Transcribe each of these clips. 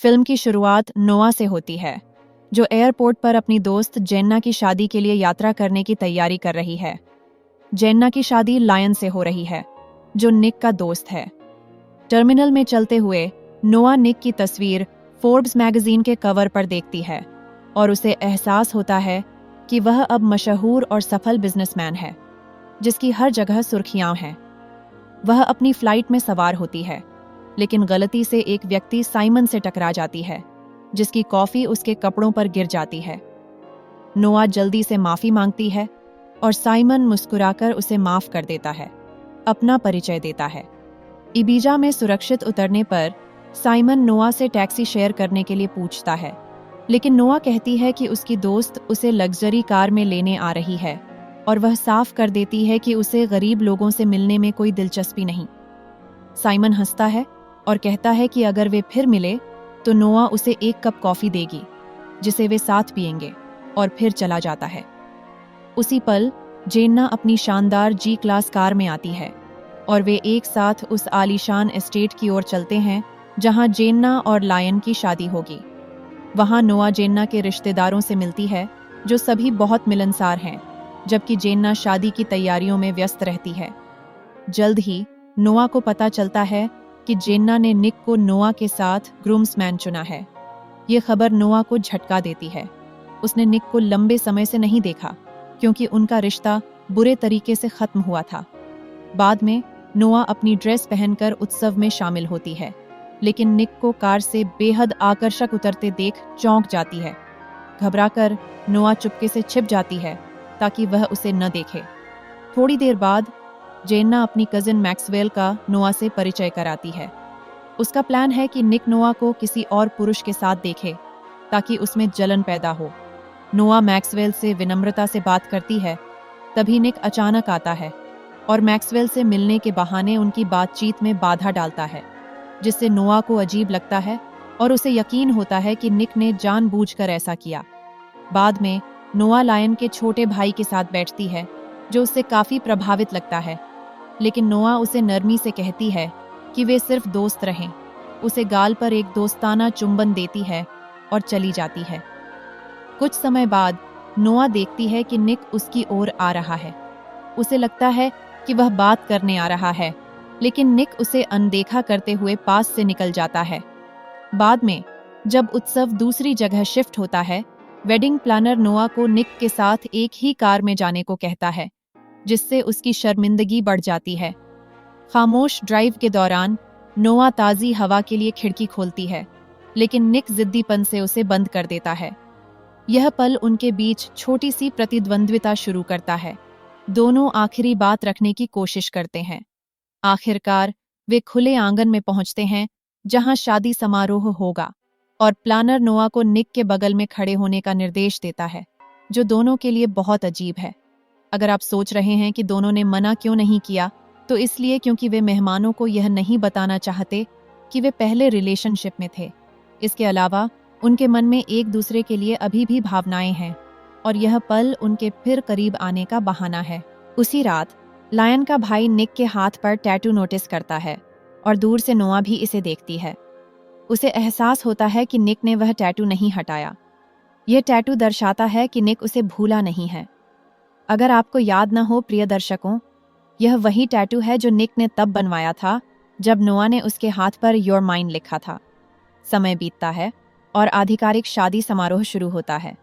Film की शुरुआत नोआ से होती है, जो एयरपोर्ट पर अपनी दोस्त जेन्ना की शादी के लिए यात्रा करने की तैयारी कर रही है। जेन्ना की शादी लायन से हो रही है, जो निक का दोस्त है। टर्मिनल में चलते हुए नोआ निक की तस्वीर फोर्ब्स मैगजीन के कवर पर देखती है और उसे एहसास होता है कि वह अब मशहूर और सफल बिजनेसमैन है, जिसकी हर जगह सुर्खियां हैं। वह अपनी फ्लाइट में सवार होती है, लेकिन गलती से एक व्यक्ति साइमन से टकरा जाती है, जिसकी कॉफी उसके कपड़ों पर गिर जाती है। नोआ जल्दी से माफी मांगती है और साइमन मुस्कुराकर उसे माफ कर देता है, अपना परिचय देता है। इबीजा में सुरक्षित उतरने पर साइमन नोआ से टैक्सी शेयर करने के लिए पूछता है, लेकिन नोआ कहती है कि उसकी दोस्त उसे लग्जरी कार में लेने आ रही है और वह साफ कर देती है कि उसे गरीब लोगों से मिलने में कोई दिलचस्पी नहीं। साइमन हंसता है और कहता है कि अगर वे फिर मिले तो नोआ उसे एक कप कॉफी देगी, जिसे वे साथ पिएंगे, और फिर चला जाता है। उसी पल जेन्ना अपनी शानदार जी क्लास कार में आती है और वे एक साथ उस आलीशान एस्टेट की ओर चलते हैं जहां जेन्ना और लायन की शादी होगी। वहां नोआ जेन्ना के रिश्तेदारों से मिलती है, जो सभी बहुत मिलनसार हैं, जबकि जेन्ना शादी की तैयारियों में व्यस्त रहती है। जल्द ही नोआ को पता चलता है कि जेन्ना ने निक को नोआ के साथ ग्रूम्समैन चुना है। ये खबर नोआ को झटका देती है। उसने निक को लंबे समय से नहीं देखा, क्योंकि उनका रिश्ता बुरे तरीके से खत्म हुआ था। बाद में नोआ अपनी ड्रेस पहनकर उत्सव में शामिल होती है, लेकिन निक को कार से बेहद आकर्षक उतरते देख चौंक जाती है। घबराकर नोआ चुपके से छिप जाती है ताकि वह उसे न देखे। थोड़ी देर बाद जेन्ना अपनी कजिन मैक्सवेल का नोआ से परिचय कराती है। उसका प्लान है कि निक नोआ को किसी और पुरुष के साथ देखे ताकि उसमें जलन पैदा हो। नोआ मैक्सवेल से विनम्रता से बात करती है, तभी निक अचानक आता है और मैक्सवेल से मिलने के बहाने उनकी बातचीत में बाधा डालता है, जिससे नोआ को अजीब लगता है और उसे यकीन होता है कि निक ने जानबूझकर ऐसा किया। बाद में नोआ लायन के छोटे भाई के साथ बैठती है, जो उससे काफी प्रभावित लगता है, लेकिन नोआ उसे नरमी से कहती है कि वे सिर्फ दोस्त रहें। उसे गाल पर एक दोस्ताना चुंबन देती है और चली जाती है। कुछ समय बाद नोआ देखती है कि निक उसकी ओर आ रहा है। उसे लगता है कि वह बात करने आ रहा है, लेकिन निक उसे अनदेखा करते हुए पास से निकल जाता है। बाद में जब उत्सव दूसरी जगह शिफ्ट होता है, वेडिंग प्लानर नोआ को निक के साथ एक ही कार में जाने को कहता है, जिससे उसकी शर्मिंदगी बढ़ जाती है। खामोश ड्राइव के दौरान नोआ ताज़ी हवा के लिए खिड़की खोलती है, लेकिन निक जिद्दीपन से उसे बंद कर देता है। यह पल उनके बीच छोटी सी प्रतिद्वंद्विता शुरू करता है। दोनों आखिरी बात रखने की कोशिश करते हैं। आखिरकार वे खुले आंगन में पहुंचते हैं, जहां शादी समारोह होगा, और प्लानर नोआ को निक के बगल में खड़े होने का निर्देश देता है, जो दोनों के लिए बहुत अजीब है। अगर आप सोच रहे हैं कि दोनों ने मना क्यों नहीं किया, तो इसलिए क्योंकि वे मेहमानों को यह नहीं बताना चाहते कि वे पहले रिलेशनशिप में थे। इसके अलावा उनके मन में एक दूसरे के लिए अभी भी भावनाएं हैं, और यह पल उनके फिर करीब आने का बहाना है। उसी रात लायन का भाई निक के हाथ पर टैटू नोटिस करता है, और दूर से नोआ भी इसे देखती है। उसे एहसास होता है कि निक ने वह टैटू नहीं हटाया। यह टैटू दर्शाता है कि निक उसे भूला नहीं है। अगर आपको याद न हो प्रिय दर्शकों, यह वही टैटू है जो निक ने तब बनवाया था जब नोआ ने उसके हाथ पर योर माइन लिखा था। समय बीतता है और आधिकारिक शादी समारोह शुरू होता है।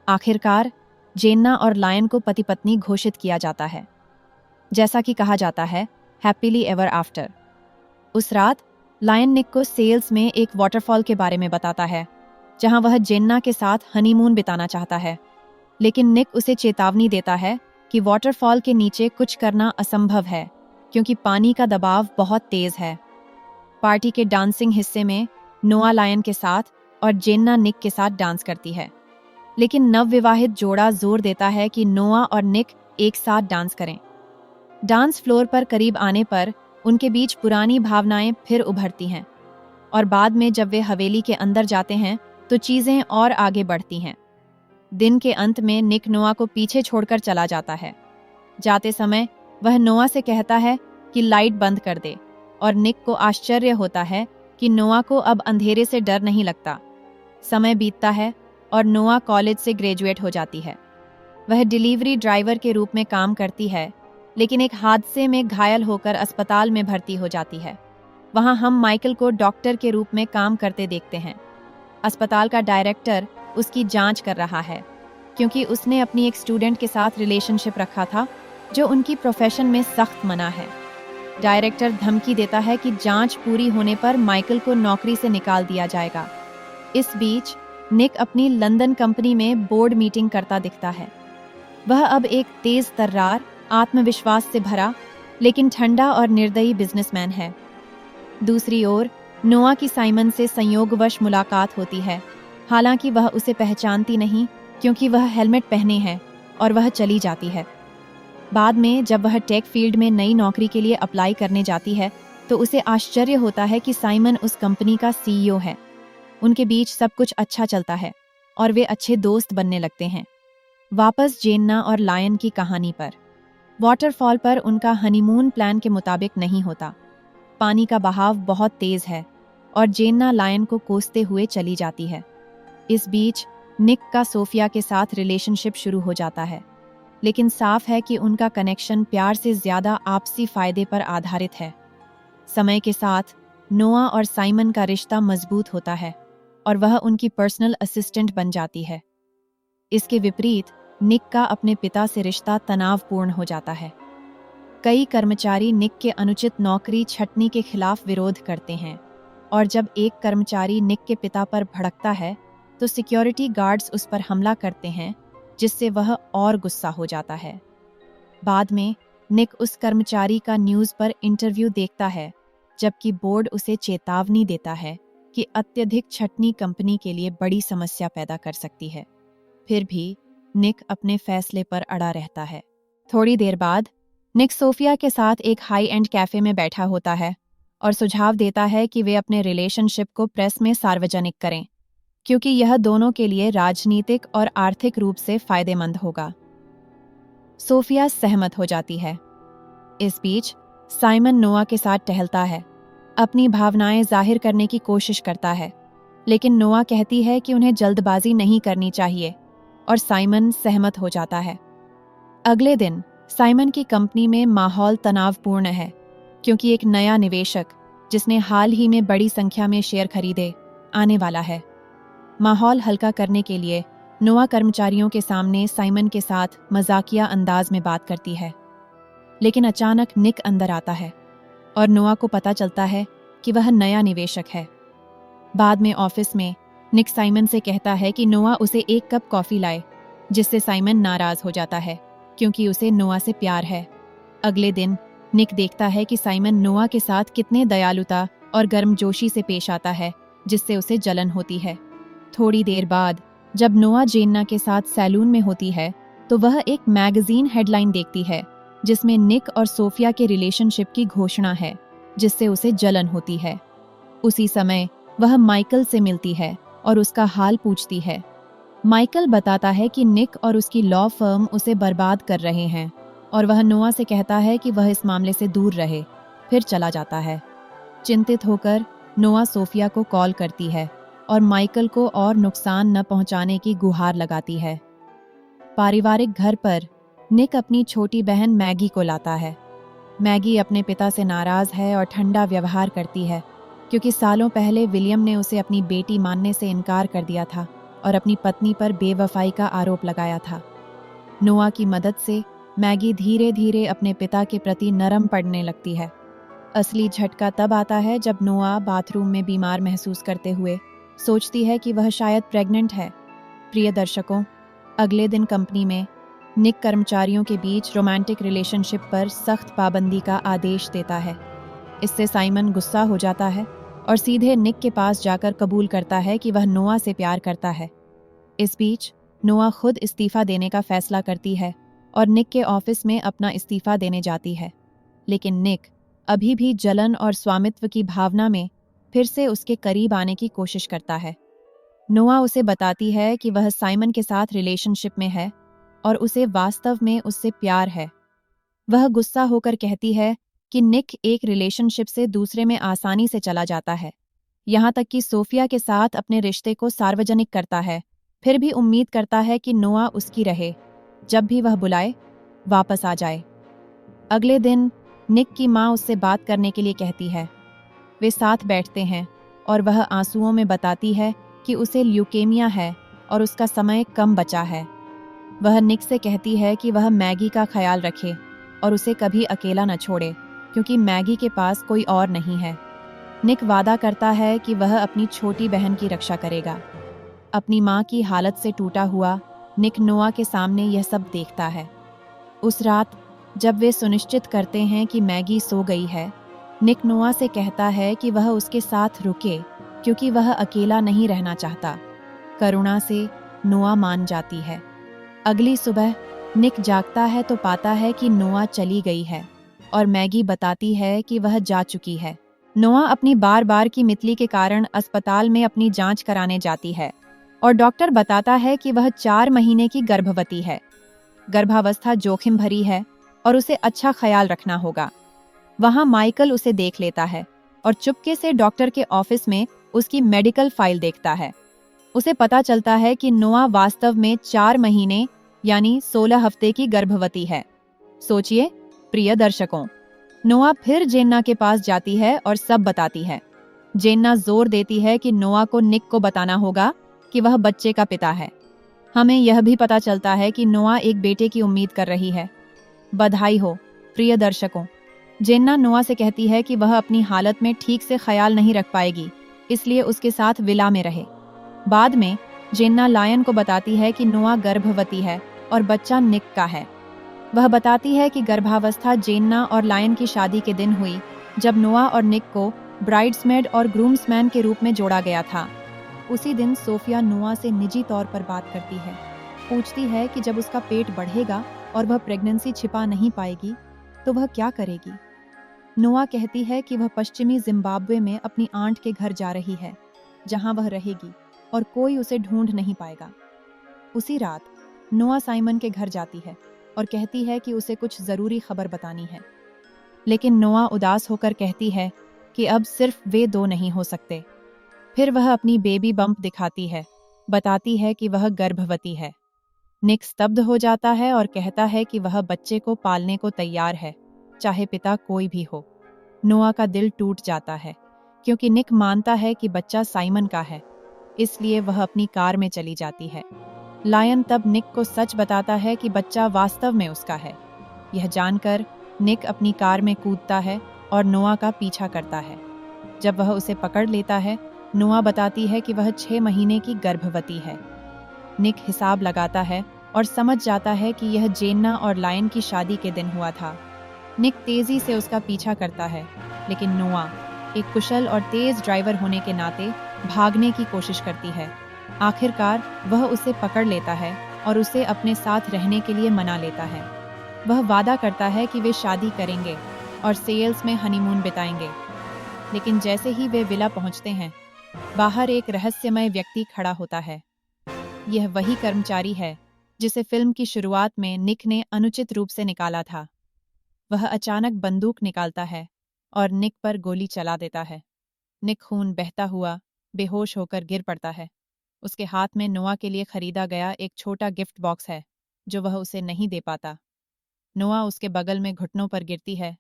आखिरकार जेन्ना और लायन को पति पत्नी घोषित किया जाता है। जैसा कि कहा जाता है, हैप्पीली एवर आफ्टर। उस रात लायन निक को सेल्स में एक वाटरफॉल के बारे में बताता है, जहां वह जेन्ना के साथ हनीमून बिताना चाहता है, लेकिन निक उसे चेतावनी देता है कि वाटरफॉल के नीचे कुछ करना असंभव है, क्योंकि पानी का दबाव बहुत तेज है। पार्टी के डांसिंग हिस्से में नोआ लायन के साथ और जेन्ना निक के साथ डांस करती है, लेकिन नवविवाहित जोड़ा जोर देता है कि नोआ और निक एक साथ डांस करें। डांस फ्लोर पर करीब आने पर उनके बीच पुरानी भावनाएं फिर उभरती हैं, और बाद में जब वे हवेली के अंदर जाते हैं तो चीजें और आगे बढ़ती हैं। दिन के अंत में निक नोआ को पीछे छोड़कर चला जाता है। जाते समय वह नोआ से कहता है कि लाइट बंद कर दे, और निक को आश्चर्य होता है कि नोआ को अब अंधेरे से डर नहीं लगता। समय बीतता है और नोआ कॉलेज से ग्रेजुएट हो जाती है। वह डिलीवरी ड्राइवर के रूप में काम करती है, लेकिन एक हादसे में घायल होकर अस्पताल में भर्ती हो जाती है। वहां हम माइकल को डॉक्टर के रूप में काम करते देखते हैं। अस्पताल का डायरेक्टर उसकी जांच कर रहा है, क्योंकि उसने अपनी एक स्टूडेंट के साथ रिलेशनशिप रखा था जो उनकी प्रोफेशन में सख्त मना है। डायरेक्टर धमकी देता है कि जांच पूरी होने पर माइकल को नौकरी से निकाल दिया जाएगा। इस बीच निक अपनी लंदन कंपनी में बोर्ड मीटिंग करता दिखता है। वह अब एक तेज तर्रार, आत्मविश्वास से भरा, लेकिन ठंडा और निर्दयी बिजनेसमैन है। दूसरी ओर नोआ की साइमन से संयोगवश मुलाकात होती है। हालांकि वह उसे पहचानती नहीं, क्योंकि वह हेलमेट पहने है, और वह चली जाती है। बाद में जब वह टेक फील्ड में नई नौकरी के लिए अप्लाई करने जाती है, तो उसे आश्चर्य होता है कि साइमन उस कंपनी का सीईओ है। उनके बीच सब कुछ अच्छा चलता है और वे अच्छे दोस्त बनने लगते हैं। वापस जेन्ना और लायन की कहानी पर। वाटरफॉल पर उनका हनीमून प्लान के मुताबिक नहीं होता। पानी का बहाव बहुत तेज है और जेन्ना लायन को कोसते हुए चली जाती है। इस बीच निक का सोफिया के साथ रिलेशनशिप शुरू हो जाता है, लेकिन साफ है कि उनका कनेक्शन प्यार से ज्यादा आपसी फायदे पर आधारित है। समय के साथ नोआ और साइमन का रिश्ता मजबूत होता है और वह उनकी पर्सनल असिस्टेंट बन जाती है। इसके विपरीत निक का अपने पिता से रिश्ता तनावपूर्ण हो जाता है। कई कर्मचारी निक के अनुचित नौकरी छंटनी के खिलाफ विरोध करते हैं, और जब एक कर्मचारी निक के पिता पर भड़कता है तो सिक्योरिटी गार्ड्स उस पर हमला करते हैं, जिससे वह और गुस्सा हो जाता है। बाद में निक उस कर्मचारी का न्यूज़ पर इंटरव्यू देखता है, जबकि बोर्ड उसे चेतावनी देता है कि अत्यधिक छंटनी कंपनी के लिए बड़ी समस्या पैदा कर सकती है। फिर भी निक अपने फैसले पर अड़ा रहता है। थोड़ी देर बाद निक सोफिया के साथ एक हाई एंड कैफे में बैठा होता है और सुझाव देता है कि वे अपने रिलेशनशिप को प्रेस में सार्वजनिक करें, क्योंकि यह दोनों के लिए राजनीतिक और आर्थिक रूप से फायदेमंद होगा। सोफिया सहमत हो जाती है। इस बीच साइमन नोआ के साथ टहलता है, अपनी भावनाएं जाहिर करने की कोशिश करता है, लेकिन नोआ कहती है कि उन्हें जल्दबाजी नहीं करनी चाहिए, और साइमन सहमत हो जाता है। अगले दिन साइमन की कंपनी में माहौल तनावपूर्ण है, क्योंकि एक नया निवेशक, जिसने हाल ही में बड़ी संख्या में शेयर खरीदे, आने वाला है। माहौल हल्का करने के लिए नोआ कर्मचारियों के सामने साइमन के साथ मजाकिया अंदाज में बात करती है, लेकिन अचानक निक अंदर आता है और नोआ को पता चलता है कि वह नया निवेशक है। बाद में ऑफिस में निक साइमन से कहता है कि नोआ उसे एक कप कॉफी लाए, जिससे साइमन नाराज हो जाता है, क्योंकि उसे नोआ से प्यार है। अगले दिन निक देखता है कि साइमन नोआ के साथ कितने दयालुता और गर्मजोशी से पेश आता है, जिससे उसे जलन होती है। थोड़ी देर बाद जब नोआ जेन्ना के साथ सैलून में होती है, तो वह एक मैगजीन हेडलाइन देखती है जिसमें निक और सोफिया के रिलेशनशिप की घोषणा है, जिससे उसे जलन होती है। उसी समय वह माइकल से मिलती है और उसका हाल पूछती है। माइकल बताता है कि निक और उसकी लॉ फर्म उसे बर्बाद कर रहे हैं, और वह नोआ से कहता है कि वह इस मामले से दूर रहे, फिर चला जाता है। चिंतित होकर नोआ सोफिया को कॉल करती है और माइकल को और नुकसान न पहुंचाने की गुहार लगाती है। पारिवारिक घर पर निक अपनी छोटी बहन मैगी को लाता है। मैगी अपने पिता से नाराज है और ठंडा व्यवहार करती है, क्योंकि सालों पहले विलियम ने उसे अपनी बेटी मानने से इनकार कर दिया था और अपनी पत्नी पर बेवफाई का आरोप लगाया था। नोआ की मदद से मैगी धीरे धीरे अपने पिता के प्रति नरम पड़ने लगती है। असली झटका तब आता है जब नोआ बाथरूम में बीमार महसूस करते हुए सोचती है कि वह शायद प्रेग्नेंट है। प्रिय दर्शकों, अगले दिन कंपनी में निक कर्मचारियों के बीच रोमांटिक रिलेशनशिप पर सख्त पाबंदी का आदेश देता है। इससे साइमन गुस्सा हो जाता है और सीधे निक के पास जाकर कबूल करता है कि वह नोआ से प्यार करता है। इस बीच नोआ खुद इस्तीफा देने का फैसला करती है और निक के ऑफिस में अपना इस्तीफा देने जाती है, लेकिन निक अभी भी जलन और स्वामित्व की भावना में फिर से उसके करीब आने की कोशिश करता है। नोआ उसे बताती है कि वह साइमन के साथ रिलेशनशिप में है और उसे वास्तव में उससे प्यार है। वह गुस्सा होकर कहती है कि निक एक रिलेशनशिप से दूसरे में आसानी से चला जाता है, यहाँ तक कि सोफिया के साथ अपने रिश्ते को सार्वजनिक करता है, फिर भी उम्मीद करता है कि नोआ उसकी रहे, जब भी वह बुलाए वापस आ जाए। अगले दिन निक की माँ उससे बात करने के लिए कहती है। वे साथ बैठते हैं और वह आंसुओं में बताती है कि उसे ल्यूकेमिया है और उसका समय कम बचा है। वह निक से कहती है कि वह मैगी का ख्याल रखे और उसे कभी अकेला न छोड़े, क्योंकि मैगी के पास कोई और नहीं है। निक वादा करता है कि वह अपनी छोटी बहन की रक्षा करेगा। अपनी माँ की हालत से टूटा हुआ निक नोआ के सामने यह सब देखता है। उस रात जब वे सुनिश्चित करते हैं कि मैगी सो गई है, निक नोआ से कहता है कि वह उसके साथ रुके, क्योंकि वह अकेला नहीं रहना चाहता। करुणा से नोआ मान जाती है। अगली सुबह निक जागता है तो पाता है कि नोआ चली गई है और मैगी बताती है कि वह जा चुकी है। नोआ अपनी बार बार की मितली के कारण अस्पताल में अपनी जांच कराने जाती है और डॉक्टर बताता है कि वह 4 महीने की गर्भवती है। गर्भावस्था जोखिम भरी है और उसे अच्छा ख्याल रखना होगा। वहां माइकल उसे देख लेता है और चुपके से डॉक्टर के ऑफिस में उसकी मेडिकल फाइल देखता है। उसे पता चलता है कि नोआ वास्तव में 4 महीने यानी 16 हफ्ते की गर्भवती है। सोचिए प्रिय दर्शकों, नोआ फिर जेन्ना के पास जाती है और सब बताती है। जेन्ना जोर देती है कि नोआ को निक को बताना होगा कि वह बच्चे का पिता है। हमें यह भी पता चलता है कि नोआ एक बेटे की उम्मीद कर रही है। बधाई हो प्रिय दर्शकों। जेन्ना नोआ से कहती है कि वह अपनी हालत में ठीक से ख्याल नहीं रख पाएगी, इसलिए उसके साथ विला में रहे। बाद में जेन्ना लायन को बताती है कि नोआ गर्भवती है और बच्चा निक का है। वह बताती है कि गर्भावस्था जेन्ना और लायन की शादी के दिन हुई, जब नोआ और निक को ब्राइड्समेड और ग्रूम्समैन के रूप में जोड़ा गया था। उसी दिन सोफिया नोआ से निजी तौर पर बात करती है। पूछती है कि जब उसका पेट बढ़ेगा और वह प्रेगनेंसी छिपा नहीं पाएगी तो वह क्या करेगी। नोआ कहती है कि वह पश्चिमी जिम्बाब्वे में अपनी आंट के घर जा रही है, जहां वह रहेगी और कोई उसे ढूंढ नहीं पाएगा। उसी रात नोआ साइमन के घर जाती है और कहती है कि उसे कुछ जरूरी खबर बतानी है। लेकिन नोआ उदास होकर कहती है कि अब सिर्फ वे दो नहीं हो सकते। फिर वह अपनी बेबी बम्प दिखाती है, बताती है कि वह गर्भवती है। निक स्तब्ध हो जाता है और कहता है कि वह बच्चे को पालने को तैयार है, चाहे पिता कोई भी हो। नोआ का दिल टूट जाता है, क्योंकि निक मानता है कि बच्चा साइमन का है, इसलिए वह अपनी कार में चली जाती है। लायन तब निक को सच बताता है कि बच्चा वास्तव में उसका है। यह जानकर निक अपनी कार में कूदता है और नोआ का पीछा करता है। जब वह उसे पकड़ लेता है, नोआ बताती है कि वह 6 महीने की गर्भवती है। निक हिसाब लगाता है और समझ जाता है कि यह जेन्ना और लायन की शादी के दिन हुआ था। निक तेजी से उसका पीछा करता है, लेकिन नोआ एक कुशल और तेज ड्राइवर होने के नाते भागने की कोशिश करती है। आखिरकार वह उसे पकड़ लेता है और उसे अपने साथ रहने के लिए मना लेता है। वह वादा करता है कि वे शादी करेंगे और सेल्स में हनीमून बिताएंगे। लेकिन जैसे ही वे विला पहुंचते हैं, बाहर एक रहस्यमय व्यक्ति खड़ा होता है। यह वही कर्मचारी है जिसे फिल्म की शुरुआत में निक ने अनुचित रूप से निकाला था। वह अचानक बंदूक निकालता है और निक पर गोली चला देता है। निक खून बहता हुआ बेहोश होकर गिर पड़ता है। उसके हाथ में नोआ के लिए खरीदा गया एक छोटा गिफ्ट बॉक्स है, जो वह उसे नहीं दे पाता। नोआ उसके बगल में घुटनों पर गिरती है